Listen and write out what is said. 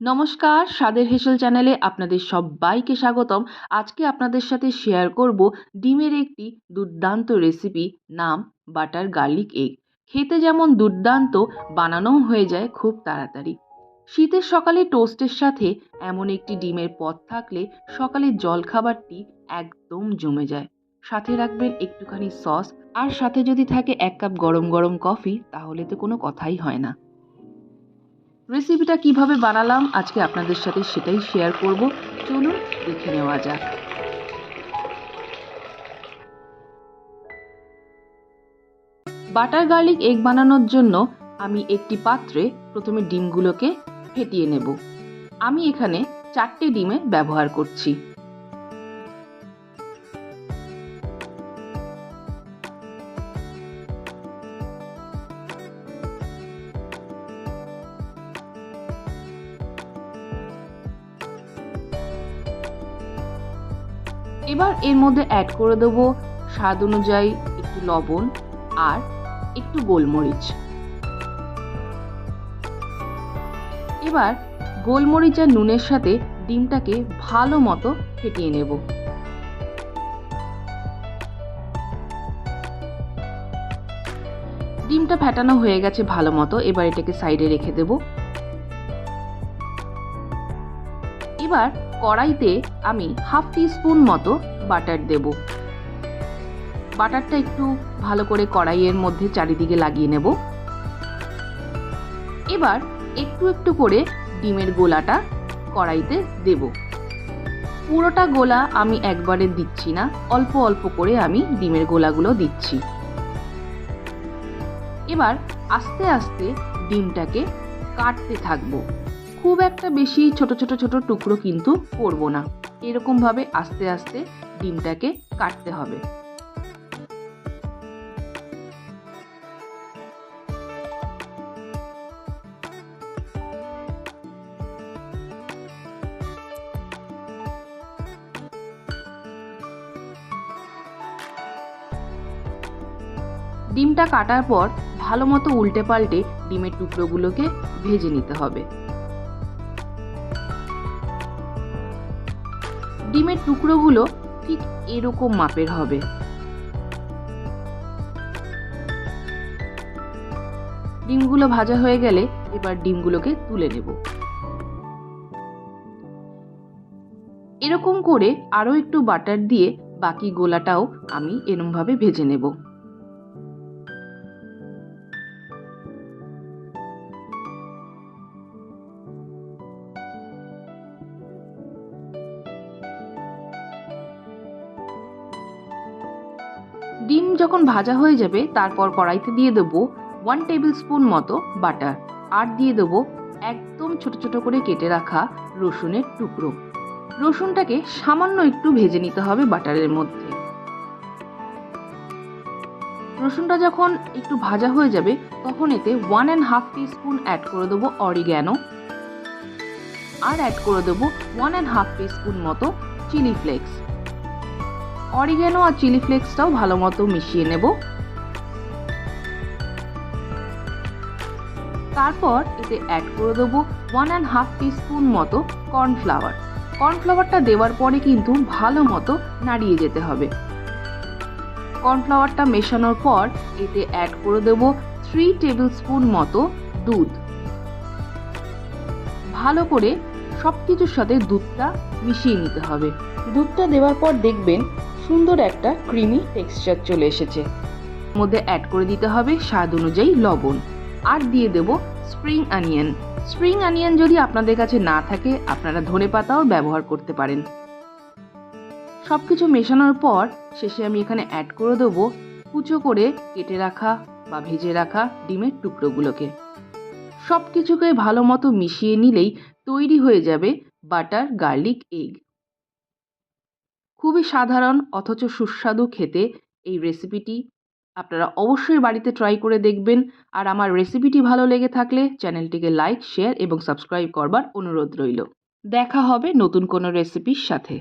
নমস্কার, স্বাদের হেসেল চ্যানেলে আপনাদের সবাইকে স্বাগতম। আজকে আপনাদের সাথে শেয়ার করব ডিমের একটি দুর্দান্ত রেসিপি, নাম বাটার গার্লিক এগ। খেতে যেমন দুর্দান্ত, বানানোও হয়ে যায় খুব তাড়াতাড়ি। শীতের সকালে টোস্টের সাথে এমন একটি ডিমের পদ থাকলে সকালের জলখাবারটি একদম জমে যায়। সাথে রাখবেন একটুখানি সস, আর সাথে যদি থাকে 1 কাপ গরম গরম কফি, তাহলে তো কোনো কথাই হয় না। রেসিপিটা কিভাবে বানালাম আজকে আপনাদের সাথে সেটাই শেয়ার করব। চলুন দেখে নেওয়া যাক। বাটার গার্লিক এগ বানানোর জন্য আমি একটি পাত্রে প্রথমে ডিমগুলোকে ফেটিয়ে নেব। আমি এখানে 4টে ডিমের ব্যবহার করছি। এবার এর মধ্যে অ্যাড করে দেবো স্বাদ অনুযায়ী একটু লবণ আর একটু গোলমরিচ। এবার গোলমরিচ আর নুনের সাথে ডিমটাকে ভালো মতো ফেটিয়ে নেব। ডিমটা ফেটানো হয়ে গেছে ভালো মতো, এবার এটাকে সাইডে রেখে দেব। এবার কড়াইতে আমি হাফ টিস্পুন মতো বাটার দেব। বাটারটা একটু ভালো করে কড়াইয়ের মধ্যে চারিদিকে লাগিয়ে নেব। এবার একটু একটু করে ডিমের গোলাটা কড়াইতে দেব। পুরোটা গোলা আমি একবারে দিচ্ছি না, অল্প অল্প করে আমি ডিমের গোলাগুলো দিচ্ছি। এবার আস্তে আস্তে ডিমটাকে কাটতে থাকবো। খুব একটা বেশি ছোট ছোট ছোট টুকরো কিন্তু করব না, এরকম ভাবে আস্তে আস্তে ডিমটাকে কাটতে হবে। ডিমটা কাটার পর ভালো মতো উল্টে পাল্টে ডিমের টুকরোগুলোকে ভেজে নিতে হবে। ডিমের টুকরোগুলো ঠিক এরকম মাপের হবে। ডিমগুলো ভাজা হয়ে গেলে এবার ডিমগুলোকে তুলে নেব। এরকম করে আরো একটু বাটার দিয়ে বাকি গোলাটাও আমি এরকম ভাবে ভেজে নেব। ডিম যখন ভাজা হয়ে যাবে তারপর কড়াইতে দিয়ে দেবো 1 টেবিল স্পুন মতো বাটার, আর দিয়ে দেবো একদম ছোট ছোট করে কেটে রাখা রসুনের টুকরো। রসুনটাকে সামান্য একটু ভেজে নিতে হবে বাটারের মধ্যে। রসুনটা যখন একটু ভাজা হয়ে যাবে তখন এতে 1.5 টিস্পুন অ্যাড করে দেবো অরিগ্যানো, আর অ্যাড করে দেবো 1.5 টিস্পুন মতো চিলি ফ্লেক্স। অরিগ্যানো আর চিলি ফ্লেক্সটাও ভালো মতো মিশিয়ে নেব। তারপর এতে অ্যাড করে দেবো 1.5 টিস্পুন মতো কর্নফ্লাওয়ার। কর্নফ্লাওয়ারটা দেওয়ার পরে কিন্তু ভালো মতো নাড়িয়ে যেতে হবে। কর্নফ্লাওয়ারটা মেশানোর পর এতে অ্যাড করে দেব 3 টেবিল স্পুন মতো দুধ। ভালো করে সবকিছুর সাথে দুধটা মিশিয়ে নিতে হবে। দুধটা দেওয়ার পর দেখবেন সুন্দর একটা ক্রিমি টেক্সচার চলে এসেছে। মধ্যে অ্যাড করে দিতে হবে স্বাদ অনুযায়ী লবণ, আর দিয়ে দেব স্প্রিং অনিয়ন। স্প্রিং অনিয়ন যদি আপনাদের কাছে না থাকে আপনারা ধনেপাতাও ব্যবহার করতে পারেন। সবকিছু মেশানোর পর শেষে আমি এখানে অ্যাড করে দেবো কুচো করে কেটে রাখা বা ভেজে রাখা ডিমের টুকরোগুলোকে। সবকিছুকে ভালো মতো মিশিয়ে নিলেই তৈরি হয়ে যাবে বাটার গার্লিক এগ। খুবই সাধারণ অথচ সুস্বাদু খেতে এই রেসিপিটি। আপনারা অবশ্যই বাড়িতে ট্রাই করে দেখবেন। আর আমার রেসিপিটি ভালো লেগে থাকলে চ্যানেলটিকে লাইক, শেয়ার এবং সাবস্ক্রাইব করবার অনুরোধ রইল। দেখা হবে নতুন কোনো রেসিপির সাথে।